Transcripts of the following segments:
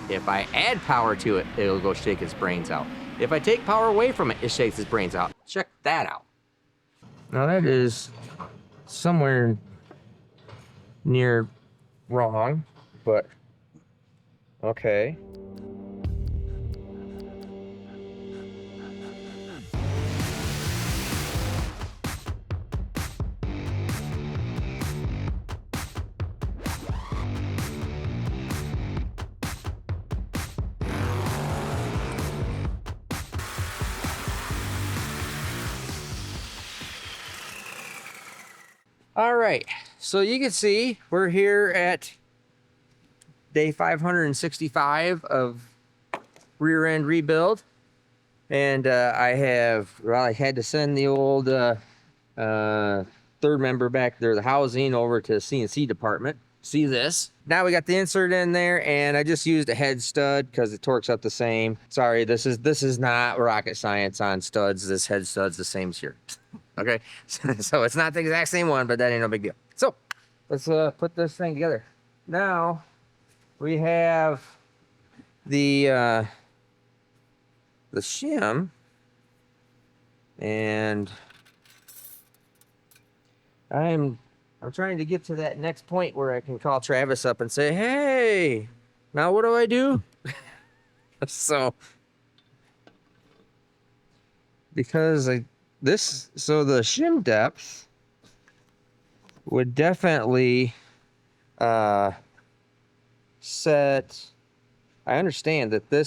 If I add power to it, it'll go shake its brains out. If I take power away from it, it shakes its brains out. Check that out. Now that is somewhere near wrong, but okay. All right, so you can see we're here at day 565 of rear end rebuild. And I had to send the old third member back there, the housing, over to the CNC department. See this? Now we got the insert in there, and I just used a head stud because it torques up the same. Sorry, this is not rocket science on studs. This head stud's the same as here. Okay, so it's not the exact same one, but that ain't no big deal. So let's put this thing together. Now we have the shim, and I'm trying to get to that next point where I can call Travis up and say, hey, now what do I do? So because the shim depth would definitely set, I understand that the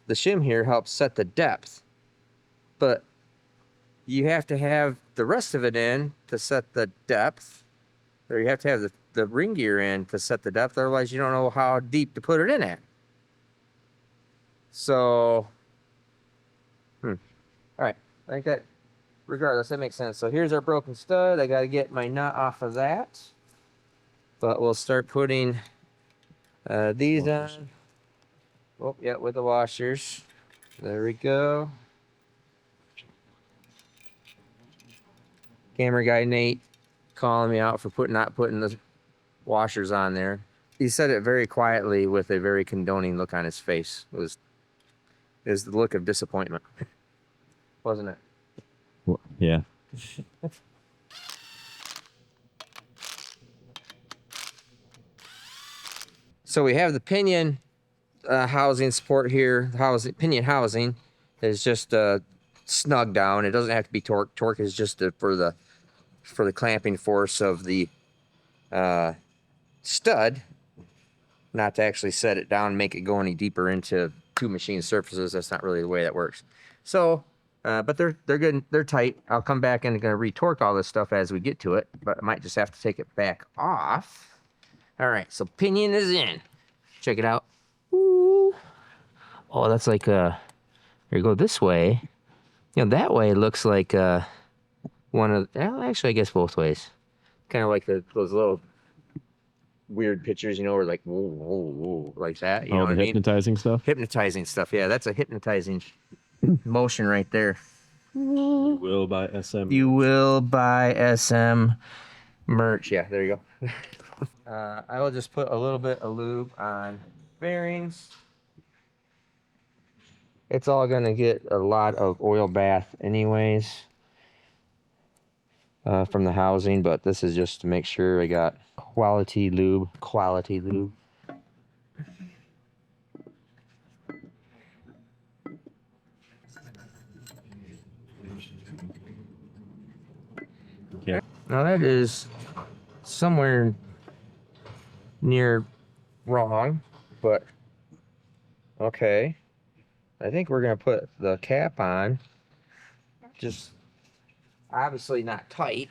shim here helps set the depth, but you have to have the rest of it in to set the depth, or you have to have the ring gear in to set the depth, otherwise you don't know how deep to put it in at. So, all right, I think that, regardless, that makes sense. So here's our broken stud. I got to get my nut off of that, but we'll start putting these on. Oh, yeah, with the washers. There we go. Camera guy Nate calling me out for not putting the washers on there. He said it very quietly with a very condoning look on his face. It was the look of disappointment, wasn't it? Well, yeah. So we have the pinion housing support here. Pinion housing is just snug down. It doesn't have to be torque. Torque is just for the clamping force of the stud, not to actually set it down and make it go any deeper into two machine surfaces. That's not really the way that works. So, but they're good. They're tight. I'll come back and gonna retorque all this stuff as we get to it, but I might just have to take it back off. All right, so pinion is in. Check it out. Ooh. Oh, that's like here you go this way. You know, that way it looks like one of, well, actually I guess both ways. Kind of like those little weird pictures, you know, where like whoa, whoa, whoa, like that. You know what I mean? Hypnotizing stuff. Hypnotizing stuff. Yeah, that's a hypnotizing motion right there. You will buy SM. You will buy SM merch. Yeah, there you go. I will just put a little bit of lube on bearings. It's all gonna get a lot of oil bath anyways from the housing, but this is just to make sure I got quality lube. Quality lube. Yeah. Now that is somewhere near wrong, but okay. I think we're gonna put the cap on. Just obviously not tight.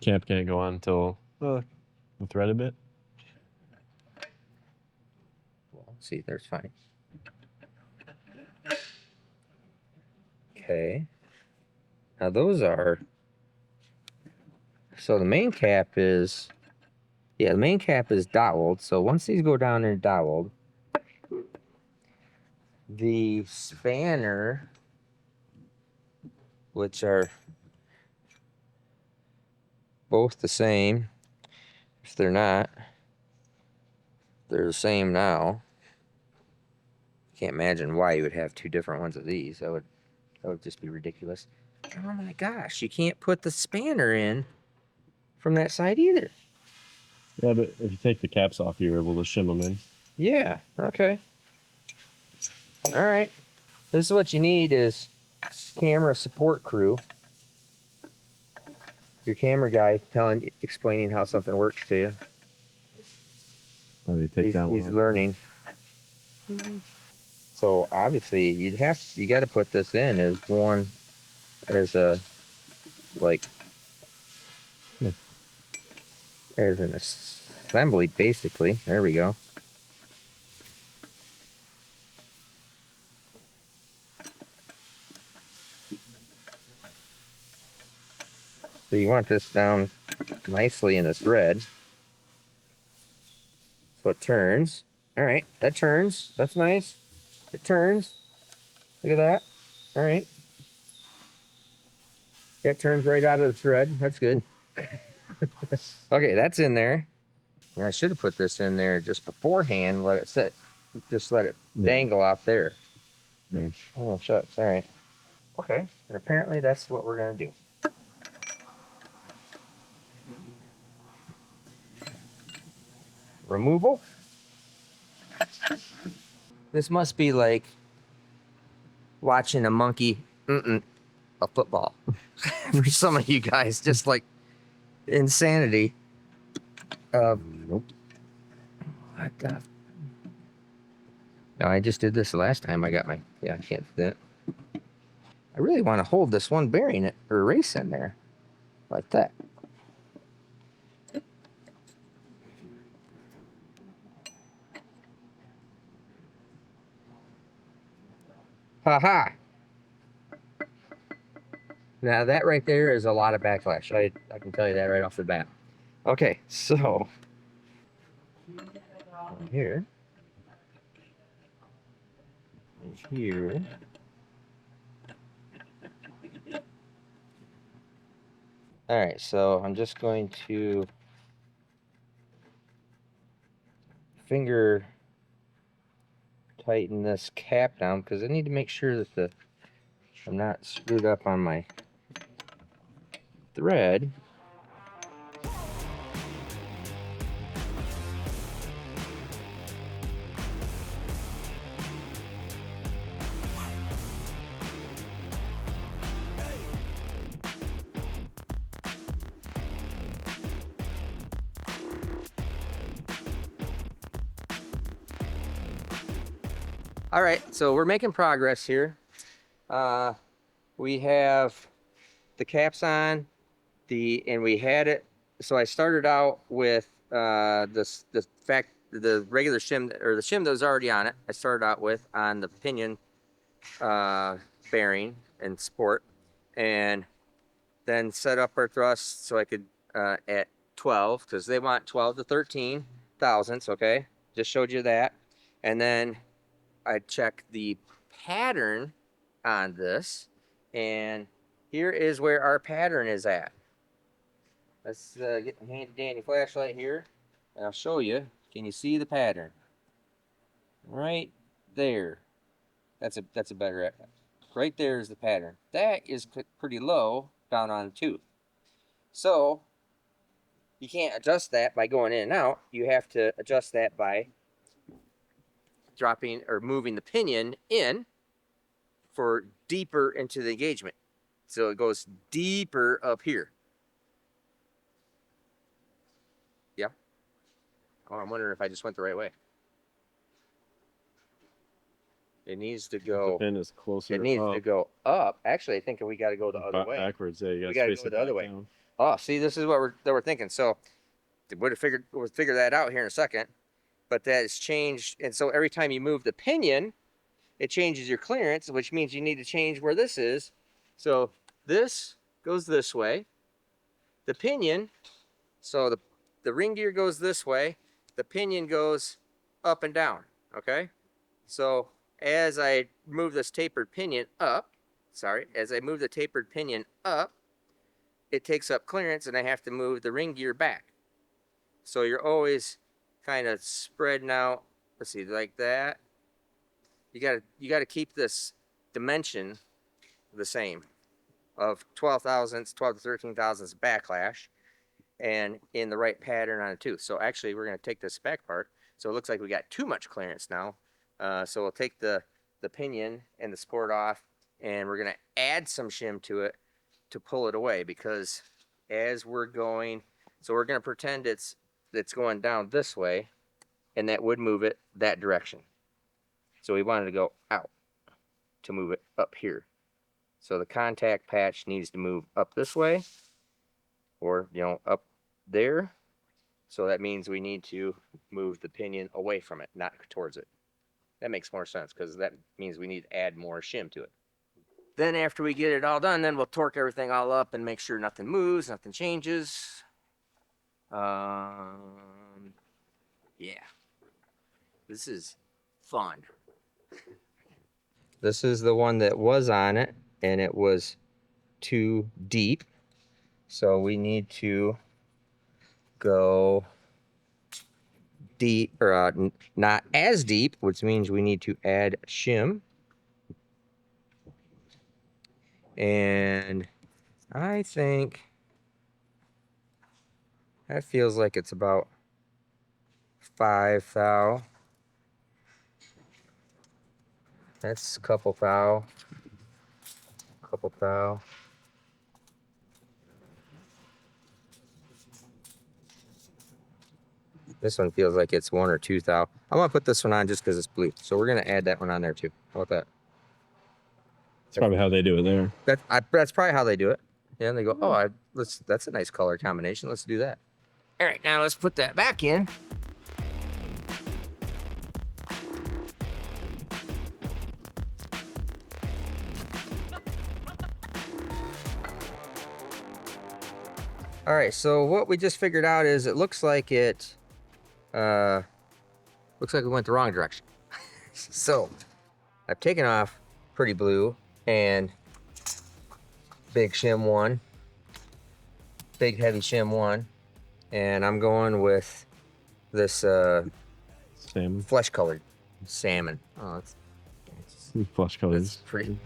Cap can't go on until the thread a bit. Well, see, there's fine. Okay. Now those are, so the main cap is, yeah, the main cap is doweled. So once these go down there doweled, the spanner, which are both the same, if they're not, They're the same now. Can't imagine why you would have two different ones of these. That would just be ridiculous. Oh my gosh, you can't put the spanner in from that side either. Yeah, but if you take the caps off, you're able to shim them in. Yeah, okay. All right. This is what you need is camera support crew. Your camera guy explaining how something works to you. Oh, you take that one He's off. learning. So obviously you got to put this in as a like as an assembly basically. There we go. So you want this down nicely in the thread. So it turns. All right, that turns. That's nice. It turns. Look at that. All right. It turns right out of the thread. That's good. Okay, that's in there. Yeah, I should have put this in there just beforehand. Let it sit. Just let it dangle out there. Yeah. Oh, shucks. All right. Okay. And apparently that's what we're going to do. Removal. This must be like watching a monkey a football for some of you guys. Just like insanity. Nope. What the? No, I just did this the last time I got my. Yeah, I can't do that. I really want to hold this one bearing or race in there like that. Ha. Now that right there is a lot of backlash. I can tell you that right off the bat. Okay, so here and here. All right, so I'm just going to finger tighten this cap down because I need to make sure that I'm not screwed up on my thread. All right, so we're making progress here. We have the caps on, and we had it. So I started out with the regular shim or the shim that was already on it. I started out with on the pinion bearing and support, and then set up our thrust so I could at 12 because they want 12 to 13 thousandths. Okay, just showed you that, and then I check the pattern on this, and here is where our pattern is at. Let's get the handy dandy flashlight here, and I'll show you. Can you see the pattern? Right there. That's a better. Right there is the pattern. That is pretty low down on the tooth. So you can't adjust that by going in and out. You have to adjust that by dropping or moving the pinion in for deeper into the engagement. So it goes deeper up here. Yeah. Oh, I'm wondering if I just went the right way. It needs to go. The pin is closer. It needs to go up. Actually, I think we got to go the other way. Backwards. Yeah, you We got got to go the other way. Oh, see, this is what we're thinking. So we'll figure that out here in a second. But that has changed, and so every time you move the pinion, it changes your clearance, which means you need to change where this is. So this goes this way. The pinion, so the ring gear goes this way. The pinion goes up and down. Okay, so as I move this tapered pinion up, as I move the tapered pinion up, it takes up clearance and I have to move the ring gear back. So you're always kind of spreading out. Let's see, like that. You gotta keep this dimension the same of 12 thousandths, 12 to 13 thousandths backlash, and in the right pattern on it too. So actually, we're gonna take this back part. So it looks like we got too much clearance now. So we'll take the pinion and the support off, and we're gonna add some shim to it to pull it away, because as we're going, so we're gonna pretend it's going down this way, and that would move it that direction. So we wanted to go out to move it up here. So the contact patch needs to move up this way, or, you know, up there. So that means we need to move the pinion away from it, not towards it. That makes more sense, because that means we need to add more shim to it. Then after we get it all done, then we'll torque everything all up and make sure nothing moves, nothing changes. Yeah. This is fun. This is the one that was on it, and it was too deep. So we need to go deep, or not as deep, which means we need to add shim. And I think that feels like it's about 5 thou. That's a couple thou. Couple thou. This one feels like it's 1 or 2 thou. I'm gonna put this one on just because it's blue. So we're gonna add that one on there too. How about that? That's probably how they do it there. That's probably how they do it. Yeah, and they go, oh, that's a nice color combination. Let's do that. All right, now let's put that back in. All right, so what we just figured out is it looks like we went the wrong direction. So I've taken off Pretty Blue and Big Shim 1, Big Heavy Shim 1, and I'm going with this Salmon. flesh colored salmon. Oh, it's Flesh colors. that's pretty.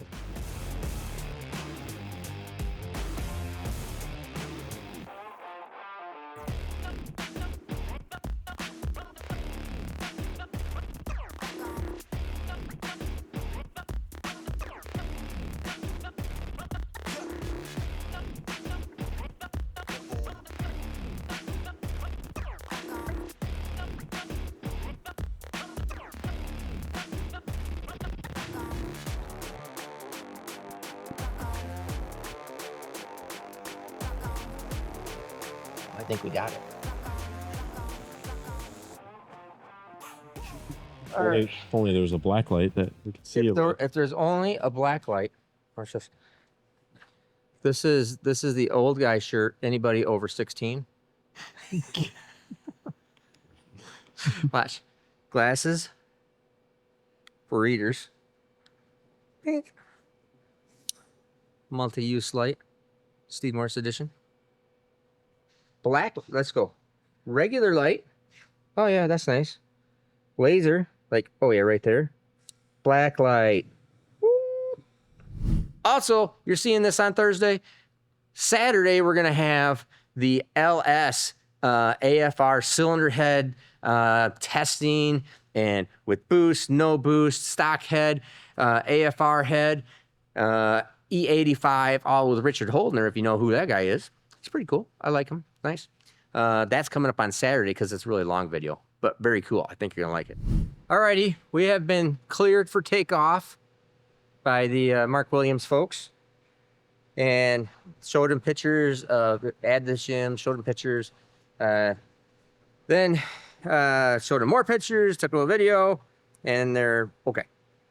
I think we got it. All right. If only there was a black light that we could see. If there's only a black light, or it's just this is the old guy shirt. Anybody over 16? Watch, glasses for readers. Pink. Multi-use light. Steve Morse edition. Black. Let's go. Regular light. Oh yeah, that's nice. Laser. Like, oh yeah, right there. Black light. Woo. Also, you're seeing this on Thursday. Saturday, we're gonna have the LS AFR cylinder head testing, and with boost, no boost, stock head, AFR head, E85, all with Richard Holdner, if you know who that guy is. He's pretty cool. I like him. Nice. That's coming up on Saturday because it's a really long video, but very cool. I think you're gonna like it. Alrighty, we have been cleared for takeoff by the Mark Williams folks, and showed him pictures of add the shim, showed him pictures, then showed him more pictures, took a little video, and they're okay.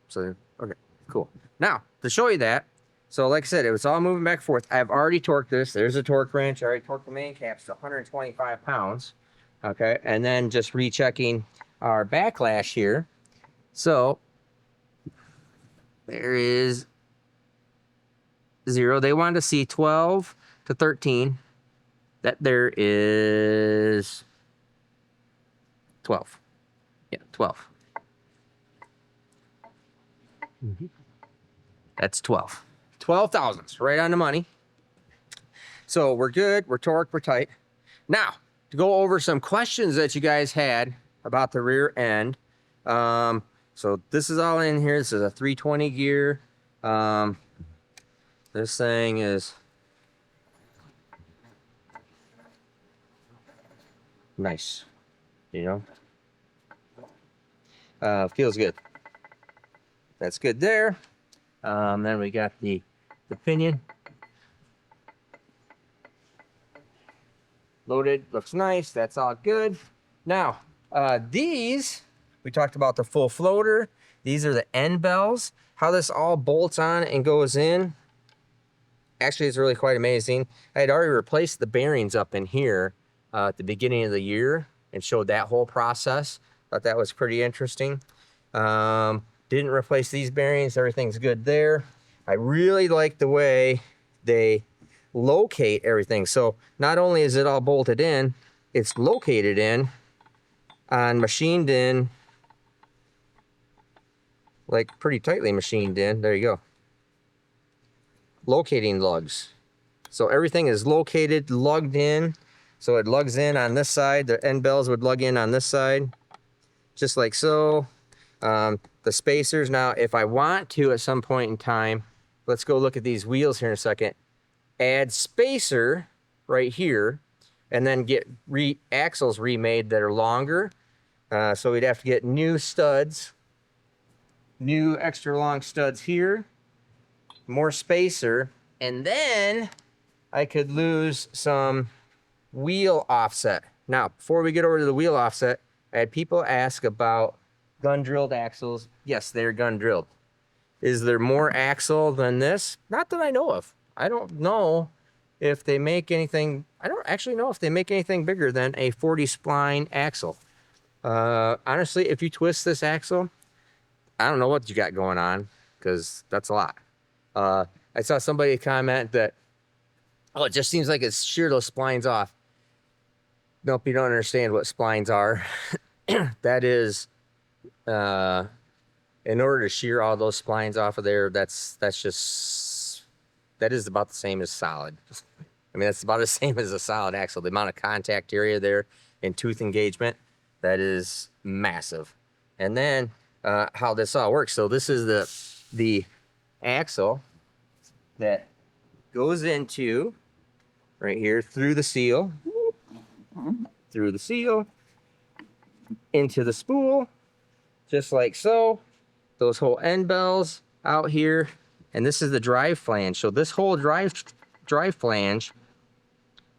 So okay, cool. Now to show you that, so like I said, it was all moving back and forth. I've already torqued this. There's a torque wrench. I already torqued the main caps to 125 pounds. Okay, and then just rechecking our backlash here. So there is 0. They wanted to see 12 to 13. That there is 12. Yeah, 12. That's 12. 12 thousandths, right on the money. So we're good, we're torqued, we're tight. Now, to go over some questions that you guys had about the rear end. So this is all in here. This is a 320 gear. This thing is nice, you know. Feels good. That's good there. Then we got the pinion. Loaded, looks nice. That's all good. Now, these, we talked about the full floater. These are the end bells. How this all bolts on and goes in. Actually, it's really quite amazing. I had already replaced the bearings up in here at the beginning of the year and showed that whole process. Thought that was pretty interesting. Didn't replace these bearings. Everything's good there. I really like the way they locate everything. So not only is it all bolted in, it's located in and machined in, like pretty tightly machined in. There you go. Locating lugs. So everything is located, lugged in. So it lugs in on this side. The end bells would lug in on this side, just like so. The spacers. Now, if I want to at some point in time, let's go look at these wheels here in a second. Add spacer right here, and then get axles remade that are longer. So we'd have to get new studs, new extra long studs here, more spacer, and then I could lose some wheel offset. Now, before we get over to the wheel offset, I had people ask about gun drilled axles. Yes, they're gun drilled. Is there more axle than this? Not that I know of. I don't know if they make anything. I don't actually know if they make anything bigger than a 40 spline axle. Honestly, if you twist this axle, I don't know what you got going on, because that's a lot. I saw somebody comment that, oh, it just seems like it's shear those splines off. Nope, you don't understand what splines are. That is, in order to shear all those splines off of there, that is about the same as solid. I mean, that's about the same as a solid axle. The amount of contact area there and tooth engagement, that is massive. And then how this all works. So this is the axle that goes into right here through the seal, into the spool, just like so. Those whole end bells out here, and this is the drive flange. So this whole drive flange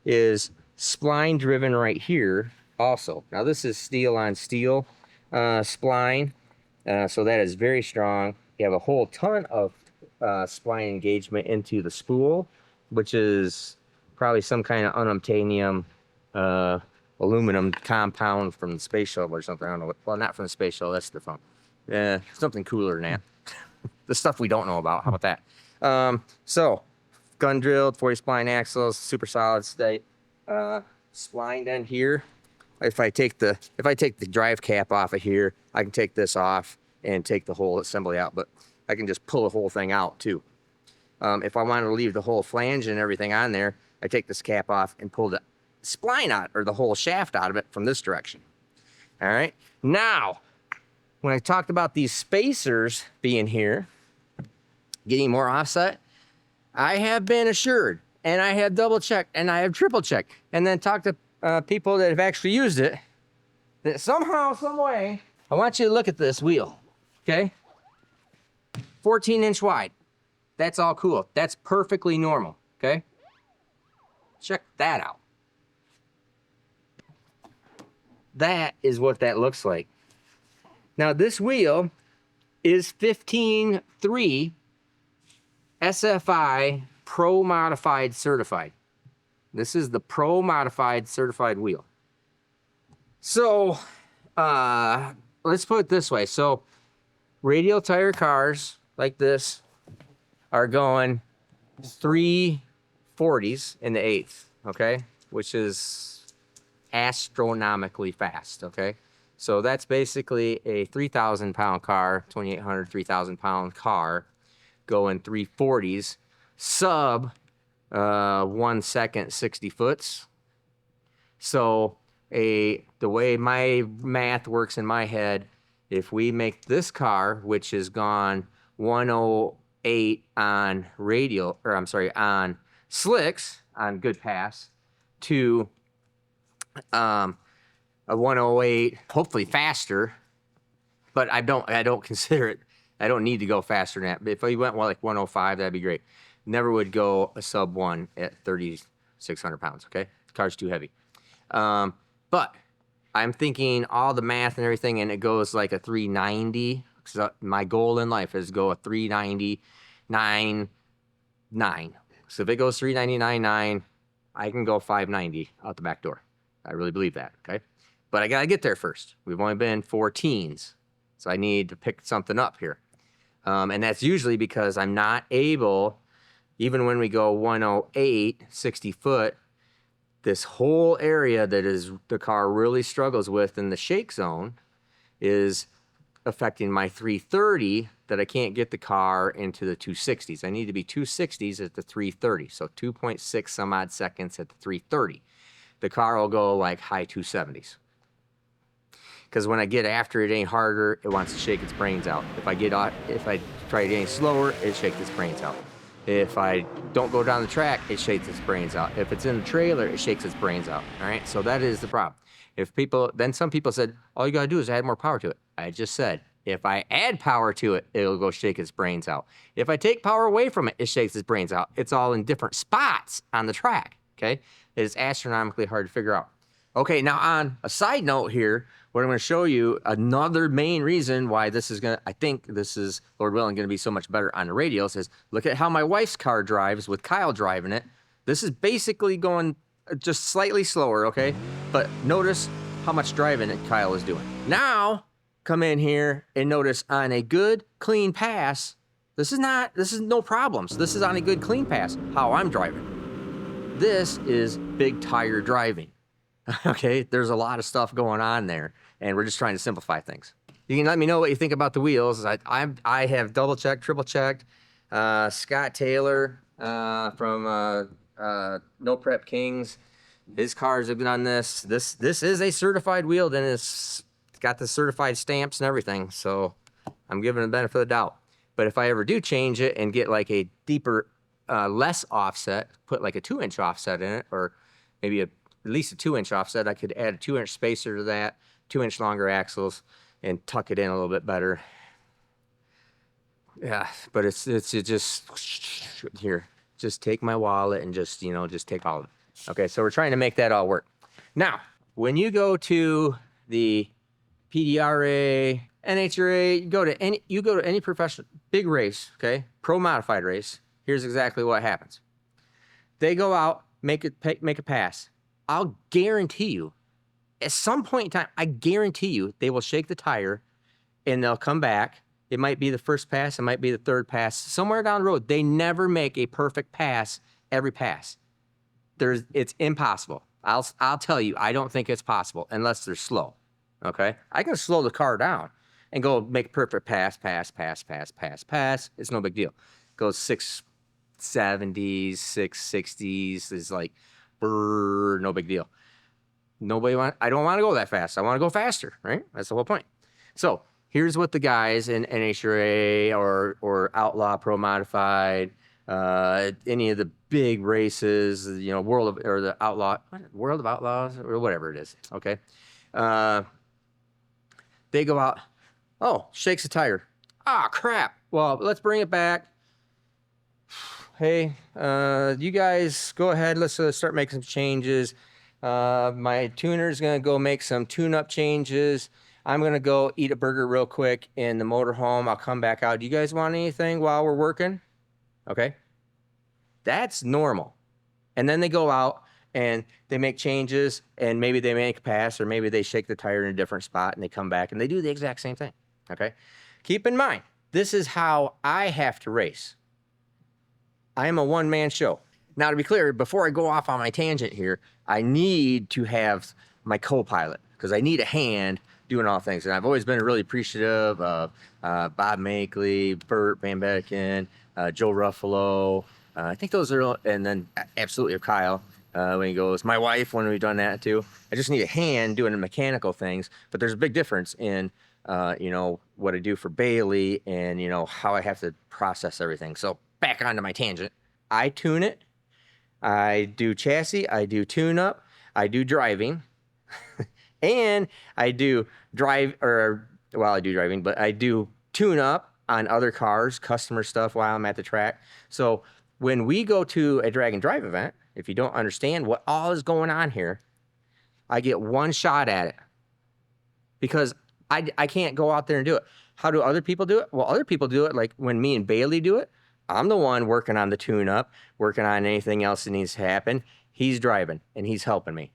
is spline driven right here also. Now this is steel on steel spline, so that is very strong. You have a whole ton of spline engagement into the spool, which is probably some kind of unobtainium aluminum compound from the space shuttle or something. I don't know what. Well, not from the space shuttle. That's the phone. Something cooler than that. The stuff we don't know about. How about that? So, gun drilled, 40 spline axles, super solid state. Splined end here. If I take the drive cap off of here, I can take this off and take the whole assembly out. But I can just pull the whole thing out too. If I wanted to leave the whole flange and everything on there, I take this cap off and pull the spline out, or the whole shaft out of it from this direction. All right. Now, when I talked about these spacers being here, getting more offset, I have been assured, and I have double checked, and I have triple checked, and then talked to people that have actually used it, that somehow, some way, I want you to look at this wheel, okay? 14-inch wide. That's all cool. That's perfectly normal, okay? Check that out. That is what that looks like. Now, this wheel is 15.3 SFI Pro Modified Certified. This is the Pro Modified Certified wheel. So, let's put it this way. So, radial tire cars like this are going 340s in the eighth, okay? Which is astronomically fast, okay? So that's basically a 3,000 pound car, 2,800, 3,000 pound car going 340s, sub 1 second, 60 foots. So the way my math works in my head, if we make this car, which has gone 108 on radial, or I'm sorry, on slicks, on good pass, to a 108, hopefully faster, but I don't consider it. I don't need to go faster than that. But if we went like 105, that'd be great. Never would go a sub 1 at 3,600 pounds. Okay, the car's too heavy. But I'm thinking all the math and everything, and it goes like a 390. So my goal in life is go a 399.9. So if it goes 399.9, I can go 590 out the back door. I really believe that. Okay, but I gotta get there first. We've only been 4 teens, so I need to pick something up here, and that's usually because I'm not able, even when we go 108, 60 foot. This whole area that is the car really struggles with in the shake zone is affecting my 330 that I can't get the car into the 260s. I need to be 260s at the 330. So 2.6 some odd seconds at the 330. The car will go like high 270s. Because when I get after it any harder, it wants to shake its brains out. If I try it any slower, it shakes its brains out. If I don't go down the track, it shakes its brains out. If it's in the trailer, it shakes its brains out. All right, so that is the problem. Then some people said, all you gotta do is add more power to it. I just said, if I add power to it, it'll go shake its brains out. If I take power away from it, it shakes its brains out. It's all in different spots on the track, okay? It is astronomically hard to figure out. Okay, now on a side note here, what I'm going to show you, another main reason why this is I think this is, Lord willing, going to be so much better on the radials is, look at how my wife's car drives with Kyle driving it. This is basically going just slightly slower, okay? But notice how much driving Kyle is doing. Now, come in here and notice on a good, clean pass, this is no problems. This is on a good, clean pass, how I'm driving. This is big tire driving. Okay, there's a lot of stuff going on there, and we're just trying to simplify things. You can let me know what you think about the wheels. I have double checked, triple checked. Scott Taylor from No Prep Kings, his cars have been on this. This is a certified wheel, then it's got the certified stamps and everything. So I'm giving it the benefit of the doubt. But if I ever do change it and get like a deeper, less offset, put like a 2-inch offset in it, or maybe at least a 2-inch offset, I could add a 2-inch spacer to that, 2-inch longer axles, and tuck it in a little bit better. Yeah, but it's just here. Just take my wallet and just take all of it. Okay, so we're trying to make that all work. Now, when you go to the PDRA, NHRA, you go to any professional big race, okay, pro modified race. Here's exactly what happens. They go out, make a pass. I'll guarantee you, at some point in time, I guarantee you, they will shake the tire, and they'll come back. It might be the first pass, it might be the third pass. Somewhere down the road, they never make a perfect pass every pass. It's impossible. I'll tell you, I don't think it's possible unless they're slow. Okay, I can slow the car down and go make a perfect pass. It's no big deal. Goes 670s, 660s is like, no big deal. I don't want to go that fast. I want to go faster, right? That's the whole point. So here's what the guys in NHRA or Outlaw Pro Modified, any of the big races, World of Outlaws or whatever it is. Okay, they go out. Oh, shakes a tire. Ah, crap. Well, let's bring it back. Hey, you guys go ahead. Let's start making some changes. My tuner's gonna go make some tune-up changes. I'm gonna go eat a burger real quick in the motorhome. I'll come back out. Do you guys want anything while we're working? Okay, that's normal. And then they go out and they make changes, and maybe they make a pass, or maybe they shake the tire in a different spot, and they come back and they do the exact same thing. Okay, keep in mind, this is how I have to race. I am a one-man show. Now, to be clear, before I go off on my tangent here, I need to have my co-pilot, because I need a hand doing all things. And I've always been really appreciative of Bob Makeley, Bert Van Becken, Joe Ruffalo. I think those are, and then absolutely Kyle when he goes, my wife, when we've done that too. I just need a hand doing the mechanical things, but there's a big difference in, you know, what I do for Bailey and, you know, how I have to process everything. So back onto my tangent. I tune it. I do chassis. I do tune up. I do driving. And I do I do driving, but I do tune up on other cars, customer stuff while I'm at the track. So when we go to a drag and drive event, if you don't understand what all is going on here, I get one shot at it because I can't go out there and do it. How do other people do it? Well, other people do it like when me and Bailey do it. I'm the one working on the tune up, working on anything else that needs to happen. He's driving and he's helping me.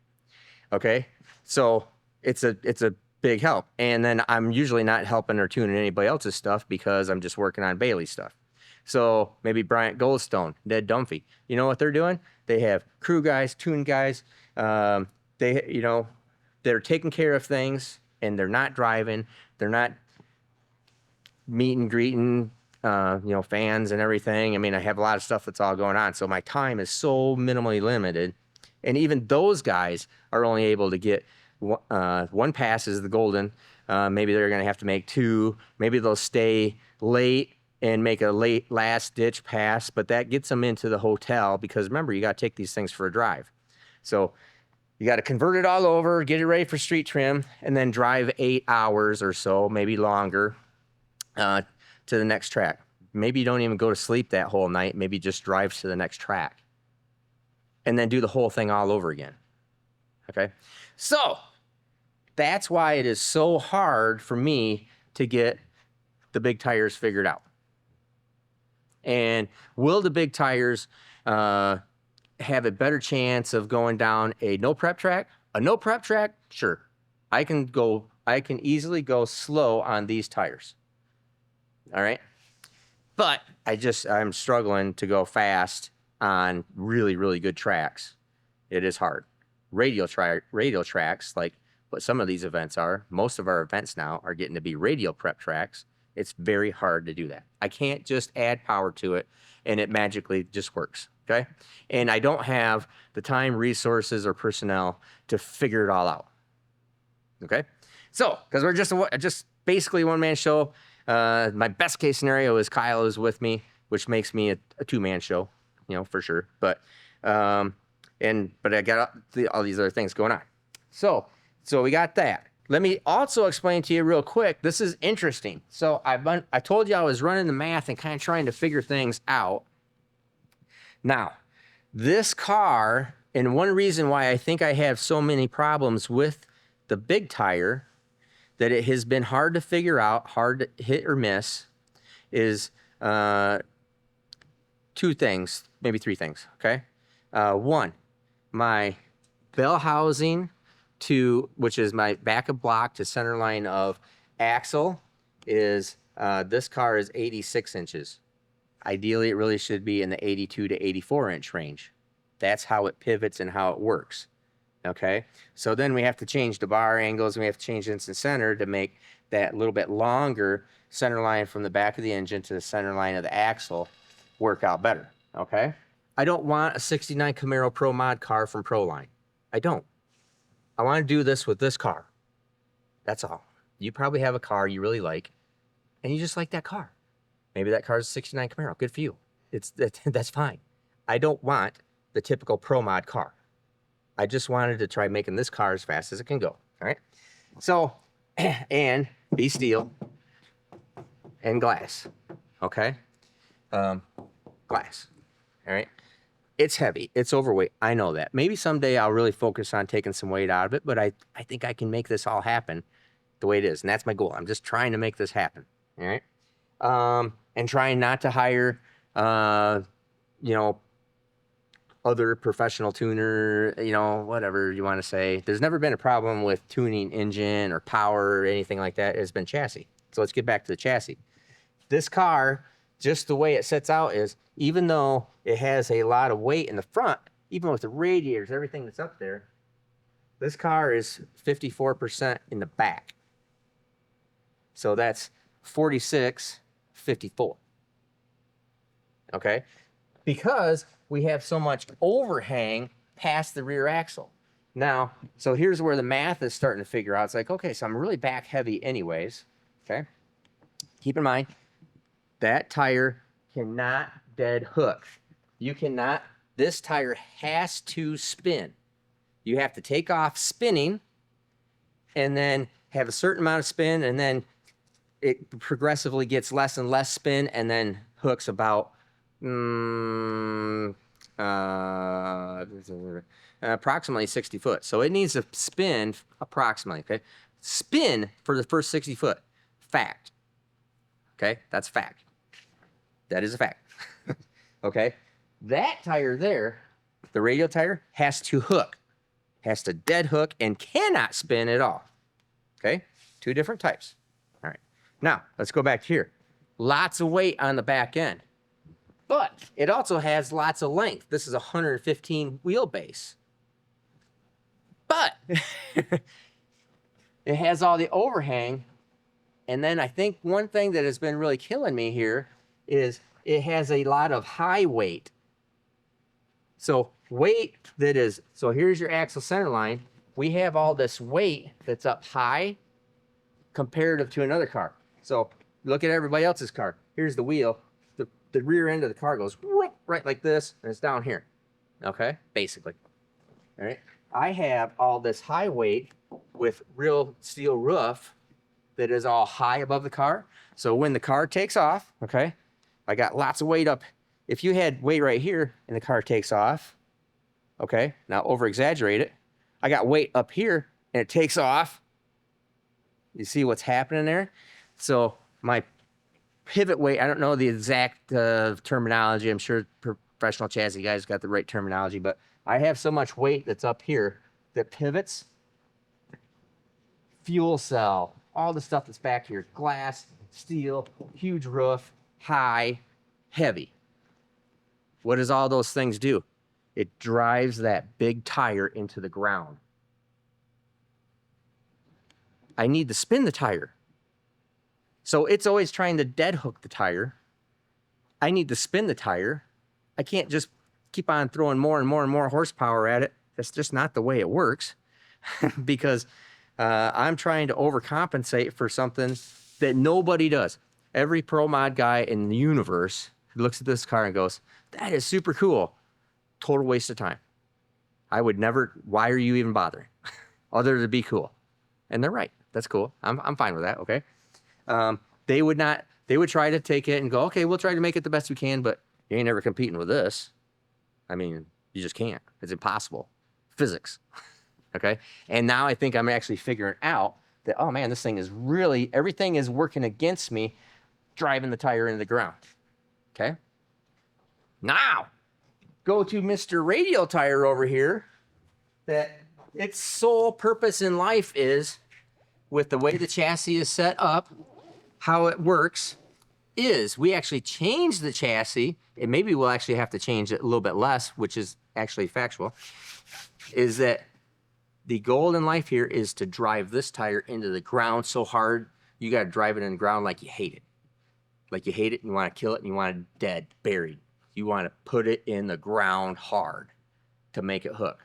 Okay. So it's a big help. And then I'm usually not helping or tuning anybody else's stuff because I'm just working on Bailey's stuff. So maybe Bryant Goldstone, Ned Dunphy, you know what they're doing? They have crew guys, tune guys. You know, they're taking care of things and they're not driving. They're not meet and greeting, you know, fans and everything. I mean, I have a lot of stuff that's all going on. So my time is so minimally limited. And even those guys are only able to get one pass is the golden. Maybe they're going to have to make two. Maybe they'll stay late and make a late last ditch pass, but that gets them into the hotel because remember, you got to take these things for a drive. So you got to convert it all over, get it ready for street trim, and then drive 8 hours or so, maybe longer, to the next track. Maybe you don't even go to sleep that whole night. Maybe just drive to the next track and then do the whole thing all over again. Okay. So that's why it is so hard for me to get the big tires figured out. And will the big tires have a better chance of going down a no prep track? A no prep track? Sure. I can easily go slow on these tires. All right. But I'm struggling to go fast on really, really good tracks. It is hard. Radial tracks, like what some of these events are, most of our events now are getting to be radial prep tracks. It's very hard to do that. I can't just add power to it and it magically just works. Okay. And I don't have the time, resources, or personnel to figure it all out. Okay. So, because we're just basically one-man show. My best case scenario is Kyle is with me, which makes me a two-man show, you know, for sure. But I got all these other things going on. So we got that. Let me also explain to you real quick. This is interesting. So I told you I was running the math and kind of trying to figure things out. Now, this car, and one reason why I think I have so many problems with the big tire, that it has been hard to figure out, hard to hit or miss, is two things, maybe three things, okay? One, my bell housing which is my back of block to center line of axle is, this car is 86 inches. Ideally, it really should be in the 82 to 84 inch range. That's how it pivots and how it works. Okay, so then we have to change the bar angles and we have to change instant center to make that little bit longer center line from the back of the engine to the center line of the axle work out better. Okay, I don't want a 69 Camaro Pro Mod car from Proline. I don't. I want to do this with this car. That's all. You probably have a car you really like and you just like that car. Maybe that car is a 69 Camaro. Good for you. That's fine. I don't want the typical Pro Mod car. I just wanted to try making this car as fast as it can go. All right. So, and be steel and glass. Okay. Glass. All right. It's heavy. It's overweight. I know that. Maybe someday I'll really focus on taking some weight out of it, but I think I can make this all happen the way it is. And that's my goal. I'm just trying to make this happen. All right. And trying not to hire, you know, other professional tuner, you know, whatever you want to say. There's never been a problem with tuning engine or power or anything like that. It's been chassis. So let's get back to the chassis. This car, just the way it sets out is, even though it has a lot of weight in the front, even with the radiators, everything that's up there, this car is 54% in the back. So that's 46.54. Okay? Because we have so much overhang past the rear axle. Now, so here's where the math is starting to figure out. It's like, okay, so I'm really back heavy anyways. Okay? Keep in mind, that tire cannot dead hook. You cannot, this tire has to spin. You have to take off spinning and then have a certain amount of spin, and then it progressively gets less and less spin, and then hooks about approximately 60 foot. So it needs to spin approximately, okay? Spin for the first 60 foot. Fact. Okay? That's fact. That is a fact. Okay? That tire there, the radial tire, has to hook. Has to dead hook and cannot spin at all. Okay? Two different types. All right. Now, let's go back here. Lots of weight on the back end. But it also has lots of length. This is a 115 wheelbase. But it has all the overhang. And then I think one thing that has been really killing me here is it has a lot of high weight. So weight that is, so here's your axle center line. We have all this weight that's up high comparative to another car. So look at everybody else's car. Here's the wheel. The rear end of the car goes right like this, and it's down here. Okay, basically. All right. I have all this high weight with real steel roof that is all high above the car. So when the car takes off, okay, I got lots of weight up. If you had weight right here and the car takes off, okay, now over exaggerate it. I got weight up here and it takes off. You see what's happening there? So my pivot weight, I don't know the exact terminology. I'm sure professional chassis guys got the right terminology, but I have so much weight that's up here that pivots, fuel cell, all the stuff that's back here, glass, steel, huge roof, high, heavy. What does all those things do? It drives that big tire into the ground. I need to spin the tire. So it's always trying to dead hook the tire. I need to spin the tire. I can't just keep on throwing more and more and more horsepower at it. That's just not the way it works. Because I'm trying to overcompensate for something that nobody does. Every pro mod guy in the universe looks at this car and goes, that is super cool. Total waste of time. I would never, why are you even bothering? Other than to be cool. And they're right. That's cool. I'm fine with that, okay? They would try to take it and go, okay, we'll try to make it the best we can, but you ain't ever competing with this. I mean, you just can't. It's impossible. Physics. Okay? And now I think I'm actually figuring out that, oh man, this thing is really, everything is working against me driving the tire into the ground. Okay? Now, go to Mr. Radial Tire over here, that its sole purpose in life is, with the way the chassis is set up, how it works, is we actually change the chassis, and maybe we'll actually have to change it a little bit less, which is actually factual, is that the goal in life here is to drive this tire into the ground so hard, you got to drive it in the ground like you hate it. Like you hate it and you want to kill it and you want it dead, buried. You want to put it in the ground hard to make it hook.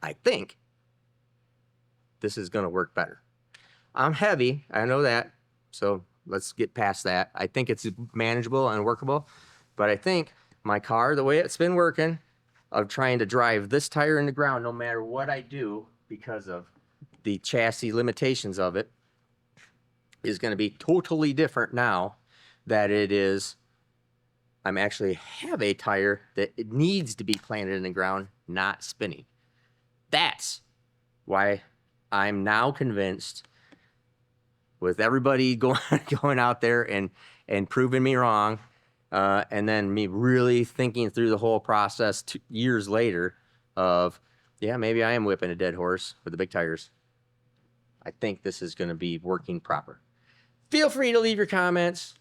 I think this is going to work better. I'm heavy, I know that, so let's get past that. I think it's manageable and workable, but I think my car, the way it's been working, of trying to drive this tire in the ground no matter what I do because of the chassis limitations of it, is going to be totally different now that it is, I'm actually have a tire that it needs to be planted in the ground, not spinning. That's why I'm now convinced, with everybody going out there and proving me wrong, and then me really thinking through the whole process 2 years later of, yeah, maybe I am whipping a dead horse with the big tires. I think this is going to be working proper. Feel free to leave your comments.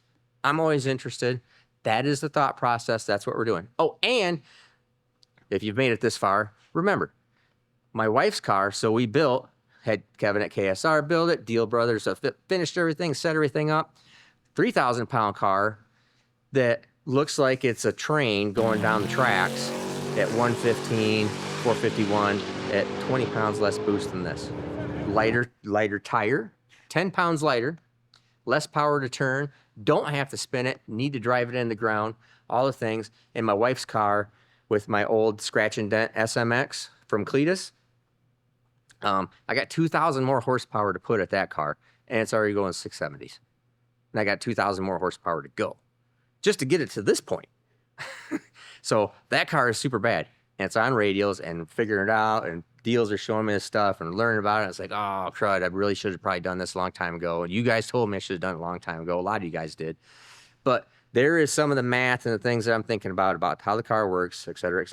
I'm always interested. That is the thought process. That's what we're doing. Oh, and if you've made it this far, remember, my wife's car, so we built Had Kevin at KSR build it. Deal Brothers finished everything, set everything up. 3,000 pound car that looks like it's a train going down the tracks at 115, 451, at 20 pounds less boost than this. Lighter tire, 10 pounds lighter, less power to turn, don't have to spin it, need to drive it in the ground, all the things. In my wife's car with my old scratch and dent SMX from Cletus, I got 2,000 more horsepower to put at that car, and it's already going 670s. And I got 2,000 more horsepower to go just to get it to this point. So that car is super bad. And it's on Radials and figuring it out, and deals are showing me this stuff and learning about it. It's like, oh, crud, I really should have probably done this a long time ago. And you guys told me I should have done it a long time ago. A lot of you guys did. But there is some of the math and the things that I'm thinking about how the car works, et cetera,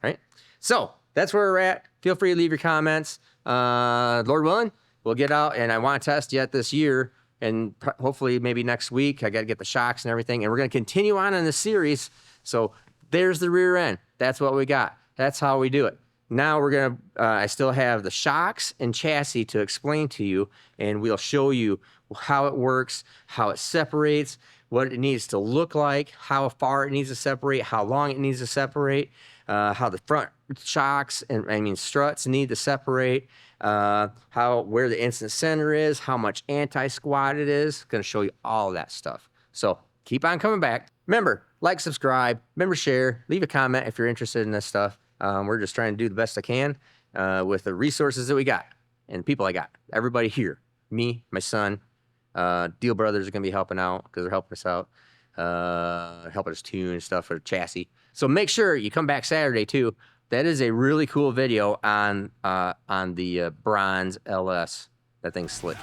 right? So that's where we're at. Feel free to leave your comments. Lord willing, we'll get out, and I want to test yet this year, and hopefully maybe next week. I got to get the shocks and everything, and we're going to continue on in the series. So there's the rear end. That's what we got. That's how we do it. Now we're going to, I still have the shocks and chassis to explain to you, and we'll show you how it works, how it separates, what it needs to look like, how far it needs to separate, how long it needs to separate, how the front shocks and struts need to separate, where the instant center is, how much anti-squat it is. Going to show you all of that stuff. So keep on coming back. Remember, like, subscribe, share, leave a comment if you're interested in this stuff. We're just trying to do the best I can with the resources that we got and people I got. Everybody here, me, my son, Deal Brothers are going to be helping out because they're helping us out, helping us tune and stuff for the chassis. So make sure you come back Saturday too. That is a really cool video on the bronze LS. That thing's slick.